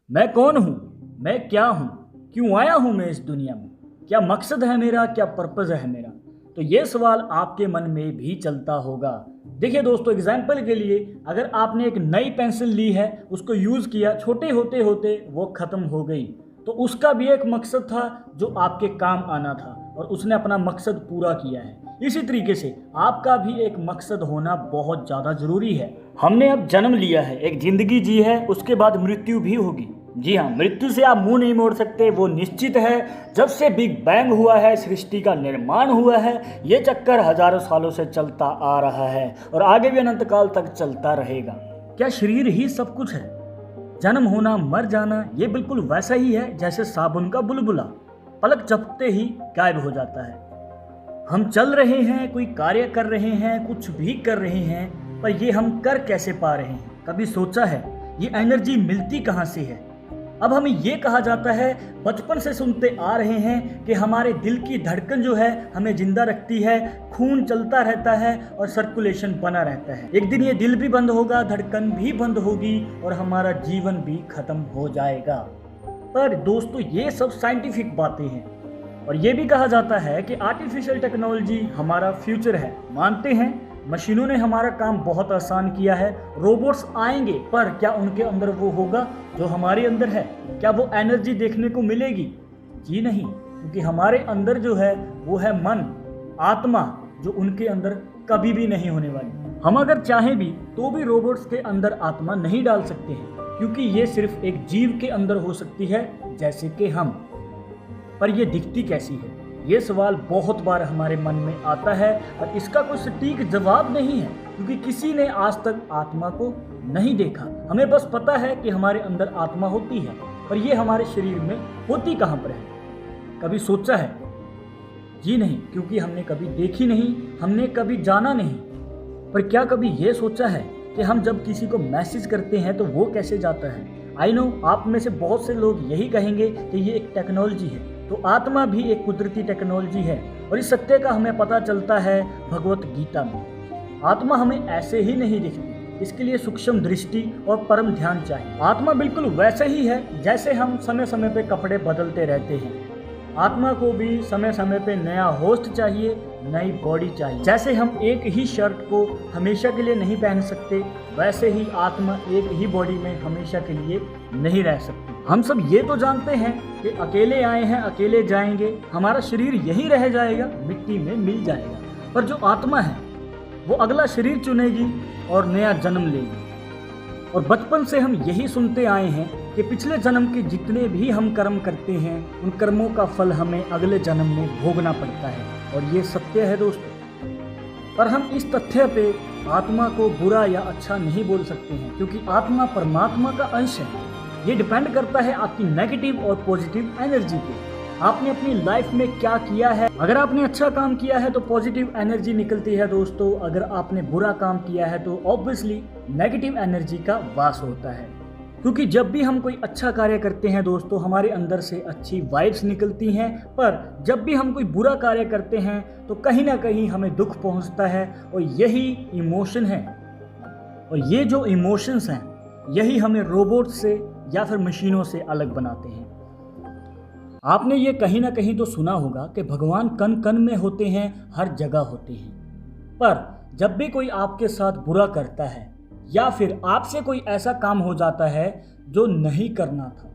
मैं कौन हूँ? मैं क्या हूँ? क्यों आया हूँ मैं इस दुनिया में? क्या मकसद है मेरा? क्या पर्पज़ है मेरा? तो ये सवाल आपके मन में भी चलता होगा। देखिए दोस्तों, एग्जाम्पल के लिए अगर आपने एक नई पेंसिल ली है, उसको यूज़ किया, छोटे होते होते वो ख़त्म हो गई, तो उसका भी एक मकसद था जो आपके काम आना था और उसने अपना मकसद पूरा किया है। इसी तरीके से आपका भी एक मकसद होना बहुत ज़्यादा ज़रूरी है। हमने अब जन्म लिया है, एक ज़िंदगी जी है, उसके बाद मृत्यु भी होगी। जी हाँ, मृत्यु से आप मुंह नहीं मोड़ सकते, वो निश्चित है। जब से बिग बैंग हुआ है, सृष्टि का निर्माण हुआ है, ये चक्कर हजारों सालों से चलता आ रहा है और आगे भी अनंत काल तक चलता रहेगा। क्या शरीर ही सब कुछ है? जन्म होना, मर जाना, ये बिल्कुल वैसा ही है जैसे साबुन का बुलबुला पलक झपकते ही गायब हो जाता है। हम चल रहे हैं, कोई कार्य कर रहे हैं, कुछ भी कर रहे हैं, पर ये हम कर कैसे पा रहे हैं? कभी सोचा है ये एनर्जी मिलती कहाँ से है? अब हमें ये कहा जाता है, बचपन से सुनते आ रहे हैं कि हमारे दिल की धड़कन जो है हमें जिंदा रखती है, खून चलता रहता है और सर्कुलेशन बना रहता है। एक दिन ये दिल भी बंद होगा, धड़कन भी बंद होगी और हमारा जीवन भी खत्म हो जाएगा। पर दोस्तों, ये सब साइंटिफिक बातें हैं और ये भी कहा जाता है कि आर्टिफिशियल टेक्नोलॉजी हमारा फ्यूचर है। मानते हैं, मशीनों ने हमारा काम बहुत आसान किया है, रोबोट्स आएंगे, पर क्या उनके अंदर वो होगा जो हमारे अंदर है? क्या वो एनर्जी देखने को मिलेगी? जी नहीं, क्योंकि हमारे अंदर जो है वो है मन, आत्मा, जो उनके अंदर कभी भी नहीं होने वाली। हम अगर चाहें भी तो भी रोबोट्स के अंदर आत्मा नहीं डाल सकते हैं, क्योंकि ये सिर्फ एक जीव के अंदर हो सकती है, जैसे कि हम। पर ये दिखती कैसी है? ये सवाल बहुत बार हमारे मन में आता है और इसका कोई सटीक जवाब नहीं है, क्योंकि किसी ने आज तक आत्मा को नहीं देखा। हमें बस पता है कि हमारे अंदर आत्मा होती है, पर ये हमारे शरीर में होती कहाँ पर है? कभी सोचा है? जी नहीं, क्योंकि हमने कभी देखी नहीं, हमने कभी जाना नहीं। पर क्या कभी ये सोचा है कि हम जब किसी को मैसेज करते हैं तो वो कैसे जाता है? आई नो, आप में से बहुत से लोग यही कहेंगे कि ये एक टेक्नोलॉजी है, तो आत्मा भी एक कुदरती टेक्नोलॉजी है और इस सत्य का हमें पता चलता है भगवत गीता में। आत्मा हमें ऐसे ही नहीं दिखती, इसके लिए सूक्ष्म दृष्टि और परम ध्यान चाहिए। आत्मा बिल्कुल वैसे ही है जैसे हम समय समय पे कपड़े बदलते रहते हैं। आत्मा को भी समय समय पे नया होस्ट चाहिए, नई बॉडी चाहिए। जैसे हम एक ही शर्ट को हमेशा के लिए नहीं पहन सकते, वैसे ही आत्मा एक ही बॉडी में हमेशा के लिए नहीं रह सकती। हम सब ये तो जानते हैं कि अकेले आए हैं, अकेले जाएंगे, हमारा शरीर यहीं रह जाएगा, मिट्टी में मिल जाएगा। पर जो आत्मा है वो अगला शरीर चुनेगी और नया जन्म लेगी। और बचपन से हम यही सुनते आए हैं कि पिछले जन्म के जितने भी हम कर्म करते हैं, उन कर्मों का फल हमें अगले जन्म में भोगना पड़ता है, और ये सत्य है दोस्तों। पर हम इस तथ्य पे आत्मा को बुरा या अच्छा नहीं बोल सकते हैं, क्योंकि आत्मा परमात्मा का अंश है। ये डिपेंड करता है आपकी नेगेटिव और पॉजिटिव एनर्जी पे। आपने अपनी लाइफ में क्या किया है। अगर आपने अच्छा काम किया है तो पॉजिटिव एनर्जी निकलती है दोस्तों। अगर आपने बुरा काम किया है तो ऑब्वियसली नेगेटिव एनर्जी का वास होता है। क्योंकि जब भी हम कोई अच्छा कार्य करते हैं दोस्तों, हमारे अंदर से अच्छी वाइब्स निकलती हैं, पर जब भी हम कोई बुरा कार्य करते हैं तो कहीं ना कहीं हमें दुख पहुंचता है, और यही इमोशन है। और ये जो इमोशंस हैं, यही हमें रोबोट से या फिर मशीनों से अलग बनाते हैं। आपने ये कहीं ना कहीं तो सुना होगा कि भगवान कण कण में होते हैं, हर जगह होते हैं। पर जब भी कोई आपके साथ बुरा करता है या फिर आपसे कोई ऐसा काम हो जाता है जो नहीं करना था,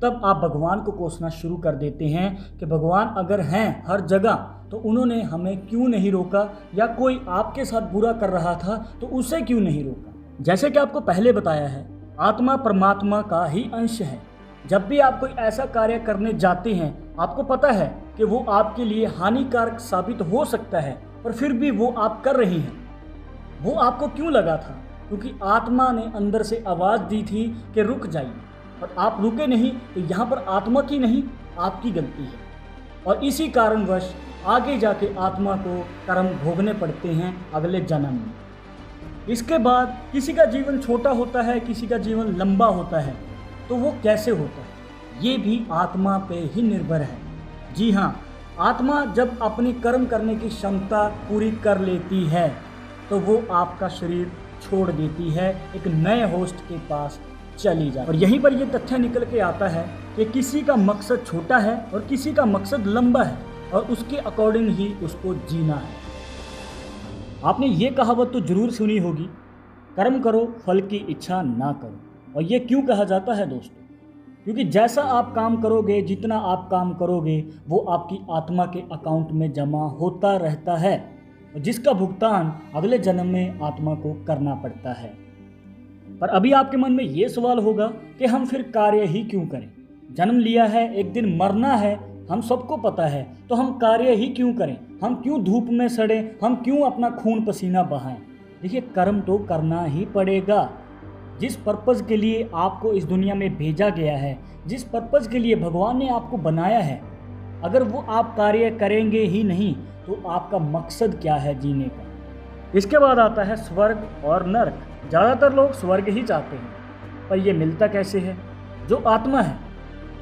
तब आप भगवान को कोसना शुरू कर देते हैं कि भगवान अगर हैं हर जगह तो उन्होंने हमें क्यों नहीं रोका, या कोई आपके साथ बुरा कर रहा था तो उसे क्यों नहीं रोका। जैसे कि आपको पहले बताया है, आत्मा परमात्मा का ही अंश है। जब भी आप कोई ऐसा कार्य करने जाते हैं, आपको पता है कि वो आपके लिए हानिकारक साबित हो सकता है, पर फिर भी वो आप कर रही हैं। वो आपको क्यों लगा था? क्योंकि आत्मा ने अंदर से आवाज़ दी थी कि रुक जाइए, और आप रुके नहीं, तो यहाँ पर आत्मा की नहीं, आपकी गलती है। और इसी कारणवश आगे जाके आत्मा को कर्म भोगने पड़ते हैं अगले जन्म में। इसके बाद किसी का जीवन छोटा होता है, किसी का जीवन लंबा होता है, तो वो कैसे होता है? ये भी आत्मा पे ही निर्भर है। जी हाँ, आत्मा जब अपनी कर्म करने की क्षमता पूरी कर लेती है तो वो आपका शरीर छोड़ देती है, एक नए होस्ट के पास चली जाए। और यहीं पर यह तथ्य निकल के आता है कि किसी का मकसद छोटा है और किसी का मकसद लंबा है और उसके अकॉर्डिंग ही उसको जीना है। आपने ये कहावत तो जरूर सुनी होगी, कर्म करो फल की इच्छा ना करो। और ये क्यों कहा जाता है दोस्तों? क्योंकि जैसा आप काम करोगे, जितना आप काम करोगे, वो आपकी आत्मा के अकाउंट में जमा होता रहता है और जिसका भुगतान अगले जन्म में आत्मा को करना पड़ता है। पर अभी आपके मन में ये सवाल होगा कि हम फिर कार्य ही क्यों करें? जन्म लिया है, एक दिन मरना है, हम सबको पता है, तो हम कार्य ही क्यों करें? हम क्यों धूप में सड़ें? हम क्यों अपना खून पसीना बहाएं? देखिए, कर्म तो करना ही पड़ेगा। जिस पर्पज़ के लिए आपको इस दुनिया में भेजा गया है, जिस पर्पज़ के लिए भगवान ने आपको बनाया है, अगर वो आप कार्य करेंगे ही नहीं तो आपका मकसद क्या है जीने का? इसके बाद आता है स्वर्ग और नरक। ज़्यादातर लोग स्वर्ग ही चाहते हैं, पर यह मिलता कैसे है? जो आत्मा है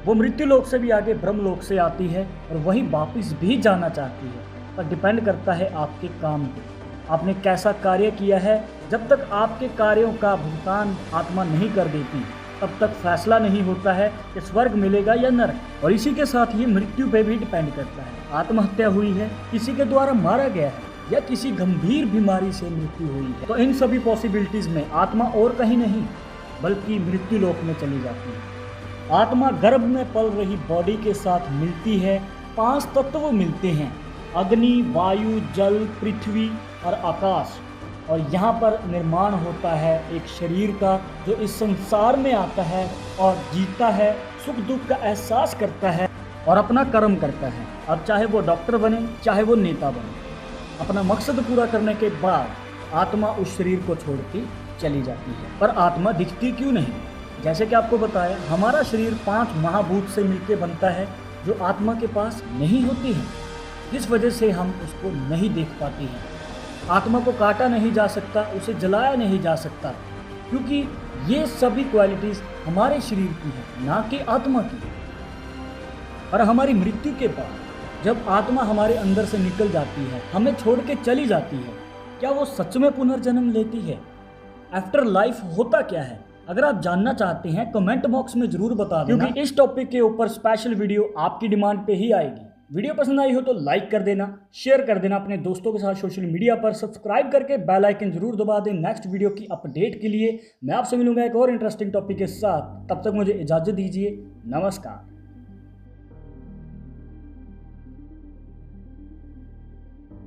वो मृत्यु लोक से भी आगे ब्रह्म लोक से आती है और वहीं वापस भी जाना चाहती है, पर डिपेंड करता है आपके काम पे, आपने कैसा कार्य किया है। जब तक आपके कार्यों का भुगतान आत्मा नहीं कर देती, तब तक फैसला नहीं होता है कि स्वर्ग मिलेगा या नरक। और इसी के साथ ये मृत्यु पे भी डिपेंड करता है। आत्महत्या हुई है, किसी के द्वारा मारा गया है, या किसी गंभीर बीमारी से मृत्यु हुई है, तो इन सभी पॉसिबिलिटीज में आत्मा और कहीं नहीं बल्कि मृत्यु लोक में चली जाती है। आत्मा गर्भ में पल रही बॉडी के साथ मिलती है। 5 तत्व मिलते हैं, अग्नि, वायु, जल, पृथ्वी और आकाश। और यहाँ पर निर्माण होता है एक शरीर का, जो इस संसार में आता है और जीता है, सुख दुख का एहसास करता है और अपना कर्म करता है। अब चाहे वो डॉक्टर बने, चाहे वो नेता बने, अपना मकसद पूरा करने के बाद आत्मा उस शरीर को छोड़ के चली जाती है। पर आत्मा दिखती क्यों नहीं? जैसे कि आपको बताया, हमारा शरीर 5 महाभूत से मिलकर बनता है, जो आत्मा के पास नहीं होती है, जिस वजह से हम उसको नहीं देख पाते हैं। आत्मा को काटा नहीं जा सकता, उसे जलाया नहीं जा सकता, क्योंकि ये सभी क्वालिटीज़ हमारे शरीर की है, ना कि आत्मा की। और हमारी मृत्यु के बाद जब आत्मा हमारे अंदर से निकल जाती है, हमें छोड़ के चली जाती है, क्या वो सच में पुनर्जन्म लेती है? आफ्टर लाइफ होता क्या है? अगर आप जानना चाहते हैं कमेंट बॉक्स में जरूर बता देना, क्योंकि इस टॉपिक के ऊपर स्पेशल वीडियो आपकी डिमांड पे ही आएगी। वीडियो पसंद आई हो तो लाइक कर देना, शेयर कर देना अपने दोस्तों के साथ सोशल मीडिया पर, सब्सक्राइब करके बेल आइकन जरूर दबा दें नेक्स्ट वीडियो की अपडेट के लिए। मैं आपसे मिलूंगा एक और इंटरेस्टिंग टॉपिक के साथ, तब तक मुझे इजाज़त दीजिए। नमस्कार।